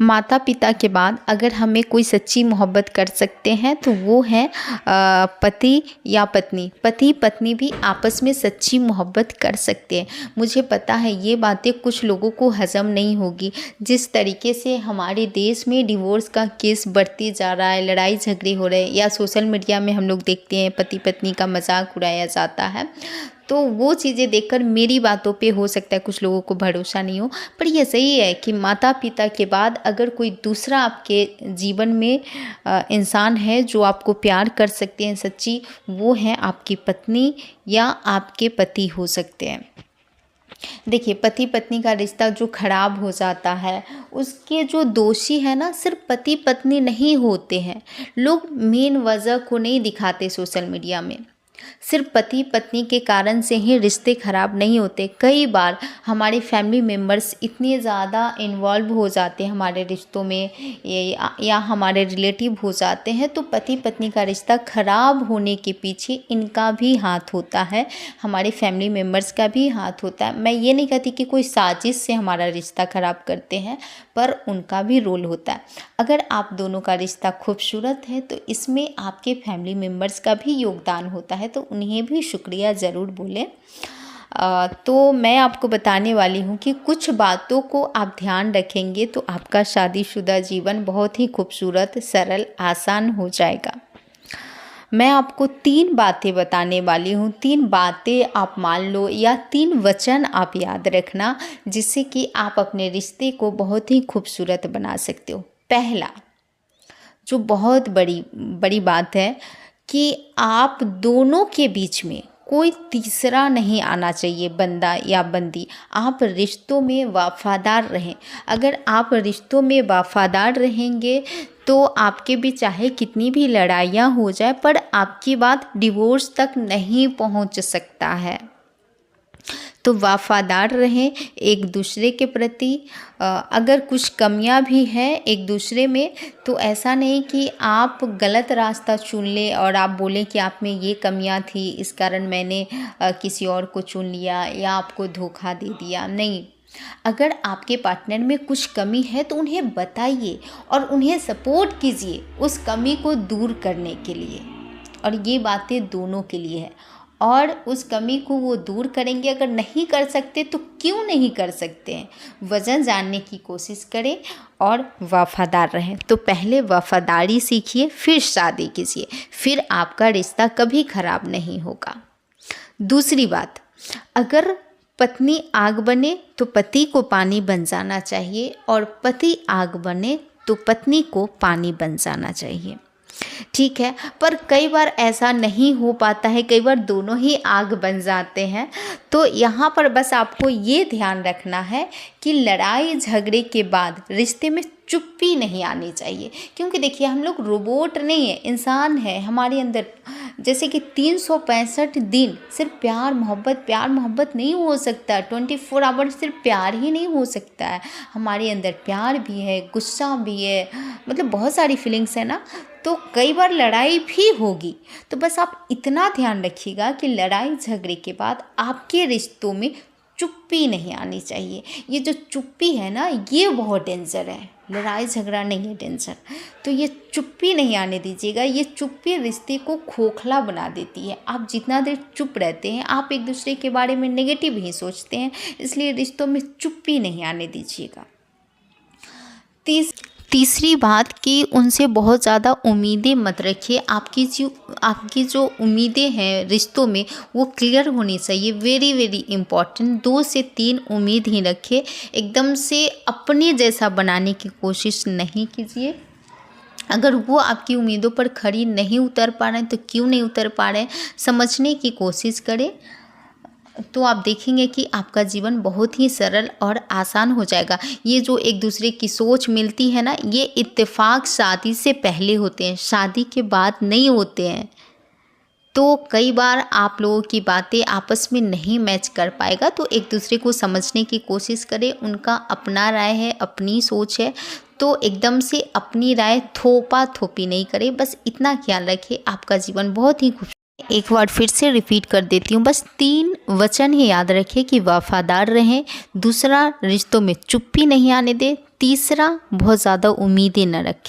माता पिता के बाद अगर हमें कोई सच्ची मोहब्बत कर सकते हैं तो वो है पति या पत्नी। पति पत्नी भी आपस में सच्ची मोहब्बत कर सकते हैं। मुझे पता है ये बातें कुछ लोगों को हजम नहीं होगी। जिस तरीके से हमारे देश में डिवोर्स का केस बढ़ते जा रहा है, लड़ाई झगड़े हो रहे हैं, या सोशल मीडिया में हम लोग देखते हैं पति पत्नी का मजाक उड़ाया जाता है, तो वो चीज़ें देखकर मेरी बातों पे हो सकता है कुछ लोगों को भरोसा नहीं हो, पर ये सही है कि माता पिता के बाद अगर कोई दूसरा आपके जीवन में इंसान है जो आपको प्यार कर सकते हैं सच्ची, वो है आपकी पत्नी या आपके पति हो सकते हैं। देखिए, पति पत्नी का रिश्ता जो खराब हो जाता है उसके जो दोषी है ना, सिर्फ पति पत्नी नहीं होते हैं। लोग मेन वजह को नहीं दिखाते सोशल मीडिया में। सिर्फ पति पत्नी के कारण से ही रिश्ते खराब नहीं होते। कई बार हमारे फैमिली मेम्बर्स इतने ज़्यादा इन्वॉल्व हो जाते हैं हमारे रिश्तों में, या हमारे रिलेटिव हो जाते हैं, तो पति पत्नी का रिश्ता खराब होने के पीछे इनका भी हाथ होता है, हमारे फैमिली मेम्बर्स का भी हाथ होता है। मैं ये नहीं कहती कि कोई साजिश से हमारा रिश्ता खराब करते हैं, पर उनका भी रोल होता है। अगर आप दोनों का रिश्ता खूबसूरत है तो इसमें आपके फैमिली मेम्बर्स का भी योगदान होता है, तो उन्हें भी शुक्रिया ज़रूर बोलें। तो मैं आपको बताने वाली हूँ कि कुछ बातों को आप ध्यान रखेंगे तो आपका शादीशुदा जीवन बहुत ही खूबसूरत, सरल, आसान हो जाएगा। मैं आपको 3 बातें बताने वाली हूँ। 3 बातें आप मान लो, या 3 वचन आप याद रखना, जिससे कि आप अपने रिश्ते को बहुत ही खूबसूरत बना सकते हो। पहला, जो बहुत बड़ी बात है, कि आप दोनों के बीच में कोई तीसरा नहीं आना चाहिए, बंदा या बंदी। आप रिश्तों में वफादार रहें। अगर आप रिश्तों में वफादार रहेंगे तो आपके भी चाहे कितनी भी लड़ाइयाँ हो जाए, पर आपकी बात डिवोर्स तक नहीं पहुंच सकता है। तो वफादार रहें एक दूसरे के प्रति। अगर कुछ कमियां भी हैं एक दूसरे में, तो ऐसा नहीं कि आप गलत रास्ता चुन लें और आप बोलें कि आप में ये कमियां थी, इस कारण मैंने किसी और को चुन लिया या आपको धोखा दे दिया। नहीं, अगर आपके पार्टनर में कुछ कमी है तो उन्हें बताइए और उन्हें सपोर्ट कीजिए उस कमी को दूर करने के लिए। और ये बातें दोनों के लिए है, और उस कमी को वो दूर करेंगे। अगर नहीं कर सकते तो क्यों नहीं कर सकते हैं, वजह जानने की कोशिश करें और वफादार रहें। तो पहले वफादारी सीखिए, फिर शादी कीजिए, फिर आपका रिश्ता कभी खराब नहीं होगा। दूसरी बात, अगर पत्नी आग बने तो पति को पानी बन जाना चाहिए, और पति आग बने तो पत्नी को पानी बन जाना चाहिए। ठीक है, पर कई बार ऐसा नहीं हो पाता है, कई बार दोनों ही आग बन जाते हैं। तो यहाँ पर बस आपको ये ध्यान रखना है कि लड़ाई झगड़े के बाद रिश्ते में चुप्पी नहीं आनी चाहिए। क्योंकि देखिए, हम लोग रोबोट नहीं है, इंसान है। हमारे अंदर जैसे कि 365 दिन सिर्फ प्यार मोहब्बत नहीं हो सकता। 24 आवर सिर्फ प्यार ही नहीं हो सकता है। हमारे अंदर प्यार भी है, गुस्सा भी है, मतलब बहुत सारी फीलिंग्स है ना। तो कई बार लड़ाई भी होगी। तो बस आप इतना ध्यान रखिएगा कि लड़ाई झगड़े के बाद आपके रिश्तों में चुप्पी नहीं आनी चाहिए। ये जो चुप्पी है ना, ये बहुत डेंजर है। लड़ाई झगड़ा नहीं है डेंजर, तो ये चुप्पी नहीं आने दीजिएगा। ये चुप्पी रिश्ते को खोखला बना देती है। आप जितना देर चुप रहते हैं, आप एक दूसरे के बारे में नेगेटिव ही सोचते हैं, इसलिए रिश्तों में चुप्पी नहीं आने दीजिएगा। तीसरी बात कि उनसे बहुत ज़्यादा उम्मीदें मत रखिए। आपकी जो उम्मीदें हैं रिश्तों में, वो क्लियर होनी चाहिए। Very very important. 2 से 3 उम्मीद ही रखिए। एकदम से अपने जैसा बनाने की कोशिश नहीं कीजिए। अगर वो आपकी उम्मीदों पर खरी नहीं उतर पा रहे हैं तो क्यों नहीं उतर पा रहे हैं, समझने की कोशिश करें। तो आप देखेंगे कि आपका जीवन बहुत ही सरल और आसान हो जाएगा। ये जो एक दूसरे की सोच मिलती है ना, ये इत्तेफाक शादी से पहले होते हैं, शादी के बाद नहीं होते हैं। तो कई बार आप लोगों की बातें आपस में नहीं मैच कर पाएगा, तो एक दूसरे को समझने की कोशिश करें। उनका अपना राय है, अपनी सोच है, तो एकदम से अपनी राय थोपा थोपी नहीं करें। बस इतना ख्याल रखें, आपका जीवन बहुत ही खूबसूरत। एक बार फिर से रिपीट कर देती हूँ, बस 3 वचन ही याद रखें कि वफादार रहें। दूसरा, रिश्तों में चुप्पी नहीं आने दें। तीसरा, बहुत ज़्यादा उम्मीदें न रखें।